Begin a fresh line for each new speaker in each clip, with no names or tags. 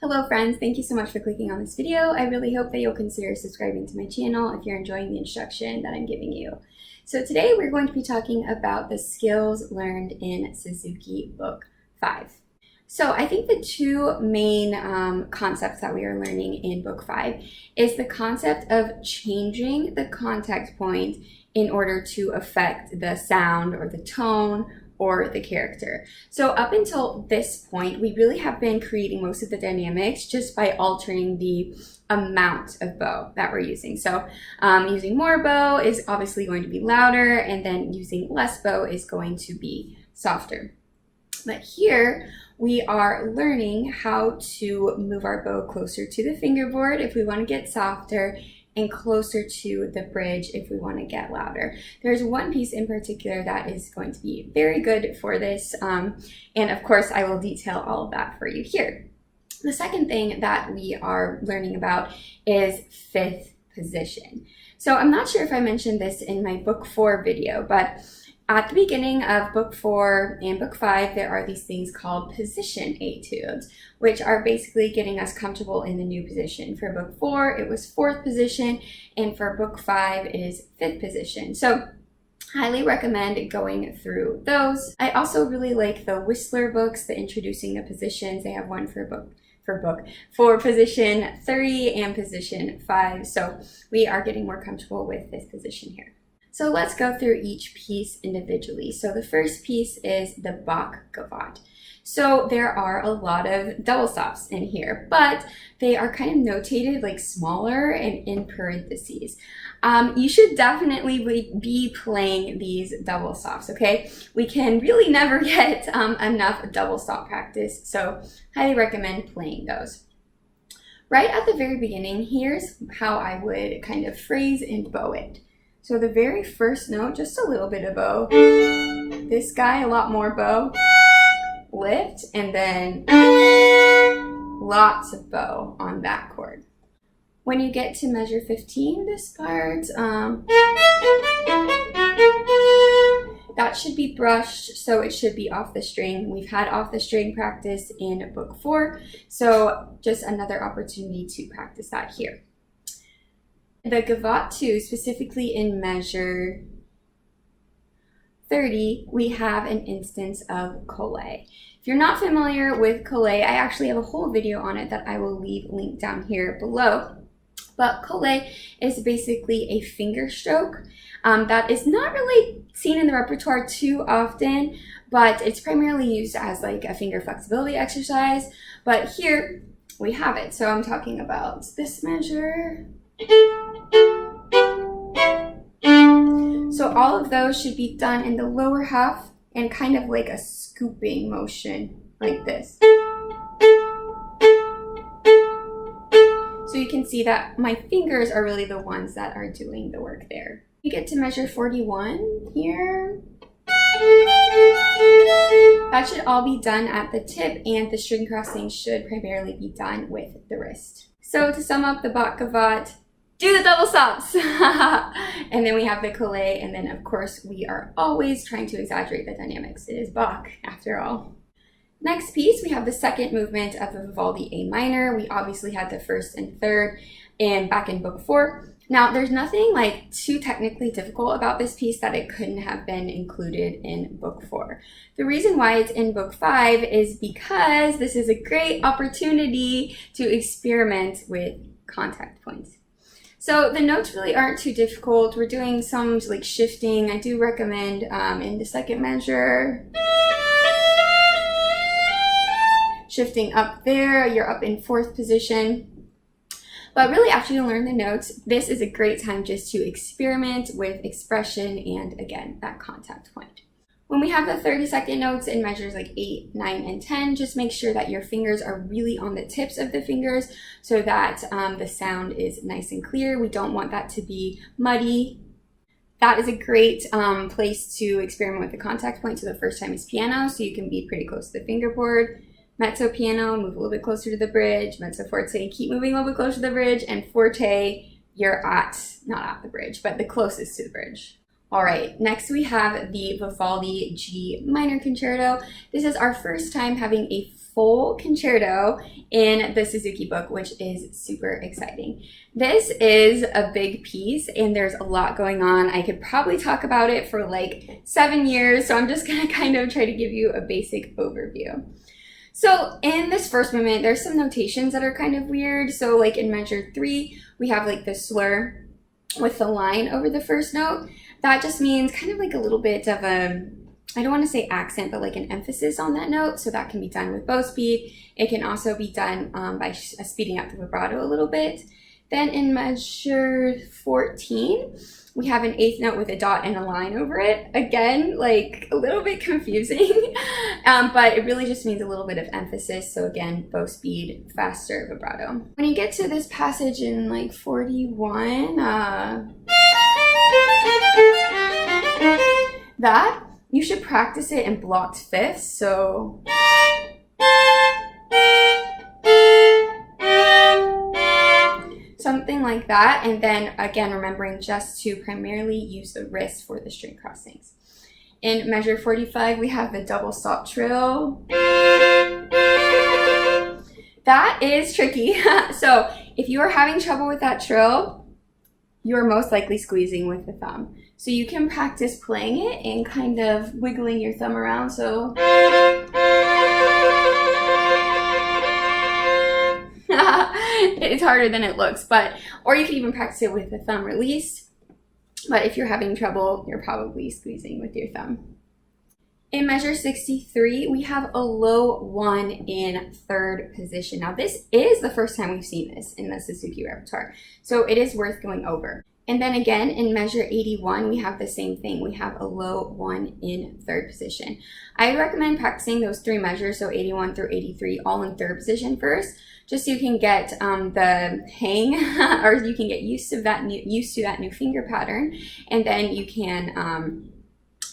Hello friends, thank you so much for clicking on this video. I really hope that you'll consider subscribing to my channel if you're enjoying the instruction that I'm giving you. So today we're going to be talking about the skills learned in Suzuki Book 5. So I think the two main concepts that we are learning in Book 5 is the concept of changing the contact point in order to affect the sound or the tone or the character. So up until this point, we really have been creating most of the dynamics just by altering the amount of bow that we're using. So using more bow is obviously going to be louder, and then using less bow is going to be softer. But here we are learning how to move our bow closer to the fingerboard if we want to get softer, and closer to the bridge if we want to get louder. There's one piece in particular that is going to be very good for this, and of course I will detail all of that for you here. The second thing that we are learning about is fifth position. So I'm not sure if I mentioned this in my Book 4 video, but at the beginning of Book 4 and Book 5, there are these things called position etudes, which are basically getting us comfortable in the new position. For Book 4, it was 4th position, and for Book 5, it is 5th position. So highly recommend going through those. I also really like the Whistler books, the Introducing the Positions. They have one for position 3 and position 5. So we are getting more comfortable with this position here. So let's go through each piece individually. So the first piece is the Bach gavotte. So there are a lot of double stops in here, but they are kind of notated like smaller and in parentheses. You should definitely be playing these double stops, okay? We can really never get enough double stop practice, so highly recommend playing those. Right at the very beginning, here's how I would kind of phrase and bow it. So the very first note, just a little bit of bow. This guy, a lot more bow. Lift, and then lots of bow on that chord. When you get to measure 15, this part, that should be brushed, so it should be off the string. We've had off the string practice in Book 4, so just another opportunity to practice that here. The gavotte 2, specifically in measure 30, we have an instance of collé. If you're not familiar with collé, I actually have a whole video on it that I will leave linked down here below. But collé is basically a finger stroke that is not really seen in the repertoire too often, but it's primarily used as like a finger flexibility exercise. But here we have it. So I'm talking about this measure. So all of those should be done in the lower half and kind of like a scooping motion like this. So you can see that my fingers are really the ones that are doing the work there. You get to measure 41 here. That should all be done at the tip, and the string crossing should primarily be done with the wrist. So to sum up the Bach gavotte, do the double stops. And then we have the collé, and then of course we are always trying to exaggerate the dynamics. It is Bach after all. Next piece, we have the second movement of the Vivaldi A minor. We obviously had the first and third and back in Book 4. Now there's nothing like too technically difficult about this piece that it couldn't have been included in Book 4. The reason why it's in Book 5 is because this is a great opportunity to experiment with contact points. So the notes really aren't too difficult. We're doing some like shifting. I do recommend in the second measure, shifting up there. You're up in 4th position. But really, after you learn the notes, this is a great time just to experiment with expression and, again, that contact point. When we have the 30-second notes in measures like 8, 9, and 10, just make sure that your fingers are really on the tips of the fingers so that the sound is nice and clear. We don't want that to be muddy. That is a great place to experiment with the contact point. So the first time is piano, so you can be pretty close to the fingerboard. Mezzo piano, move a little bit closer to the bridge. Mezzo forte, keep moving a little bit closer to the bridge. And forte, you're not at the bridge, but the closest to the bridge. All right, next we have the Vivaldi G minor concerto. This is our first time having a full concerto in the Suzuki book, which is super exciting. This is a big piece and there's a lot going on. I could probably talk about it for like 7 years, so I'm just gonna kind of try to give you a basic overview. So in this first movement, there's some notations that are kind of weird. So like in measure 3, we have like the slur with the line over the first note. That just means kind of like a little bit of a, I don't want to say accent, but like an emphasis on that note. So that can be done with bow speed. It can also be done by speeding up the vibrato a little bit. Then in measure 14, we have an 8th note with a dot and a line over it. Again, like a little bit confusing, but it really just means a little bit of emphasis. So again, bow speed, faster vibrato. When you get to this passage in like 41, that, you should practice it in blocked fifths. So something like that, and then again remembering just to primarily use the wrist for the string crossings. In measure 45, we have the double stop trill. That is tricky. So if you are having trouble with that trill, you are most likely squeezing with the thumb. So you can practice playing it and kind of wiggling your thumb around. So it's harder than it looks, or you can even practice it with the thumb released. But if you're having trouble, you're probably squeezing with your thumb. In measure 63, we have a low 1 in 3rd position. Now this is the first time we've seen this in the Suzuki repertoire, so it is worth going over. And then again, in measure 81, we have the same thing. We have a low 1 in 3rd position. I recommend practicing those 3 measures, so 81 through 83, all in 3rd position first, just so you can get the hang, or you can get used to that new finger pattern, and then you can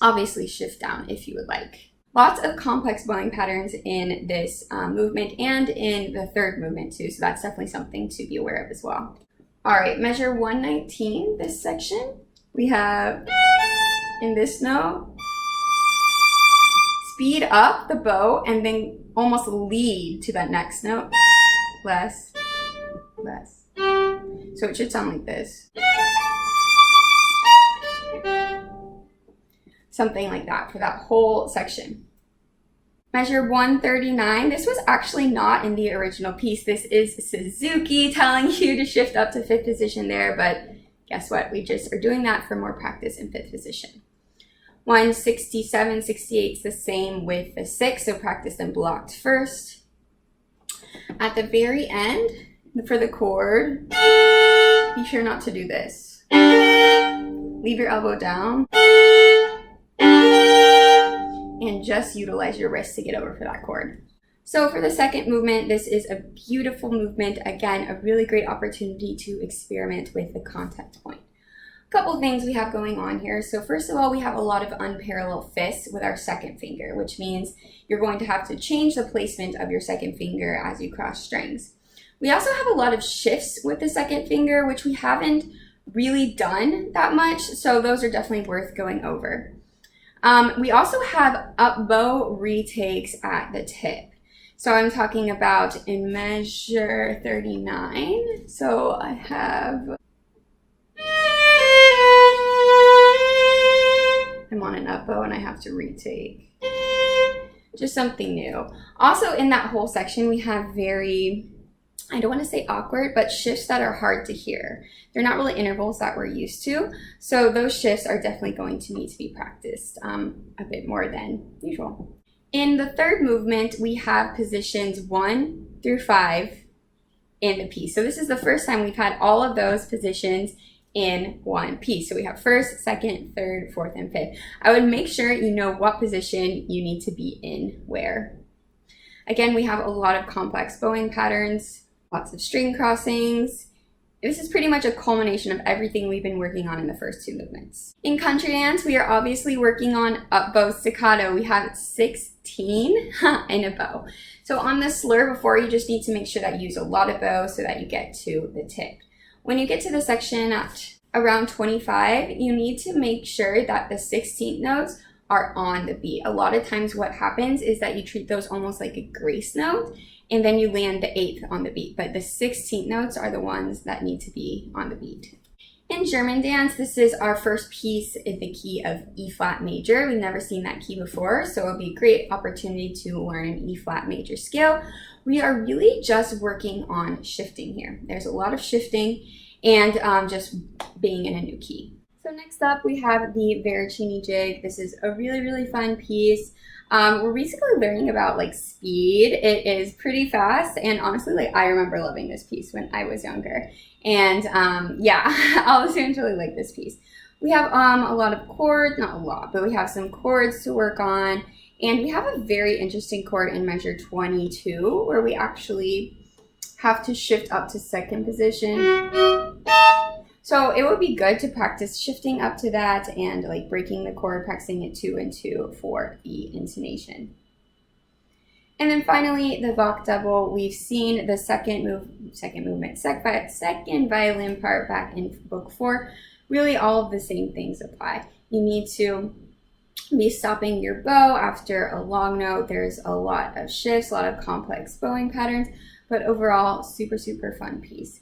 obviously shift down if you would like. Lots of complex bowing patterns in this movement and in the 3rd movement too, so that's definitely something to be aware of as well. All right, measure 119, this section, we have in this note, speed up the bow and then almost lead to that next note. Less, less. So it should sound like this. Something like that for that whole section. Measure 139, this was actually not in the original piece. This is Suzuki telling you to shift up to 5th position there, but guess what? We just are doing that for more practice in 5th position. 167, 68 is the same with the 6, so practice them blocked first. At the very end, for the chord, be sure not to do this. Leave your elbow down and just utilize your wrist to get over for that chord. So for the second movement, this is a beautiful movement. Again, a really great opportunity to experiment with the contact point. A couple things we have going on here. So first of all, we have a lot of unparalleled fifths with our second finger, which means you're going to have to change the placement of your second finger as you cross strings. We also have a lot of shifts with the second finger, which we haven't really done that much, so those are definitely worth going over. We also have up bow retakes at the tip. So I'm talking about in measure 39. So I have, I'm on an up bow and I have to retake. Just something new. Also in that whole section, we have very, I don't want to say awkward, but shifts that are hard to hear. They're not really intervals that we're used to. So those shifts are definitely going to need to be practiced a bit more than usual. In the third movement, we have positions 1 through 5 in the piece. So this is the first time we've had all of those positions in one piece. So we have first, second, third, fourth, and fifth. I would make sure you know what position you need to be in where. Again, we have a lot of complex bowing patterns, lots of string crossings. This is pretty much a culmination of everything we've been working on in the first 2 movements. In country dance, we are obviously working on up bow staccato. We have 16 in a bow. So on the slur before, you just need to make sure that you use a lot of bow so that you get to the tip. When you get to the section at around 25, you need to make sure that the 16th notes are on the beat. A lot of times what happens is that you treat those almost like a grace note, and then you land the 8th on the beat, but the 16th notes are the ones that need to be on the beat. In German dance, this is our first piece in the key of E flat major. We've never seen that key before, so it'll be a great opportunity to learn an E flat major scale. We are really just working on shifting here. There's a lot of shifting and just being in a new key. So next up, we have the Veracini jig. This is a really, really fun piece. We're basically learning about like speed. It is pretty fast, and honestly, like I remember loving this piece when I was younger. And yeah, all the students really like this piece. We have a lot of chords, not a lot, but we have some chords to work on. And we have a very interesting chord in measure 22 where we actually have to shift up to second position. So it would be good to practice shifting up to that and like breaking the chord, practicing it 2 and 2 for the intonation. And then finally, the Bach double. We've seen the second violin part back in book 4. Really, all of the same things apply. You need to be stopping your bow after a long note. There's a lot of shifts, a lot of complex bowing patterns, but overall, super, super fun piece.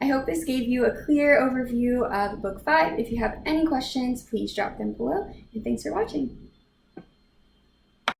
I hope this gave you a clear overview of book 5. If you have any questions, please drop them below, and thanks for watching.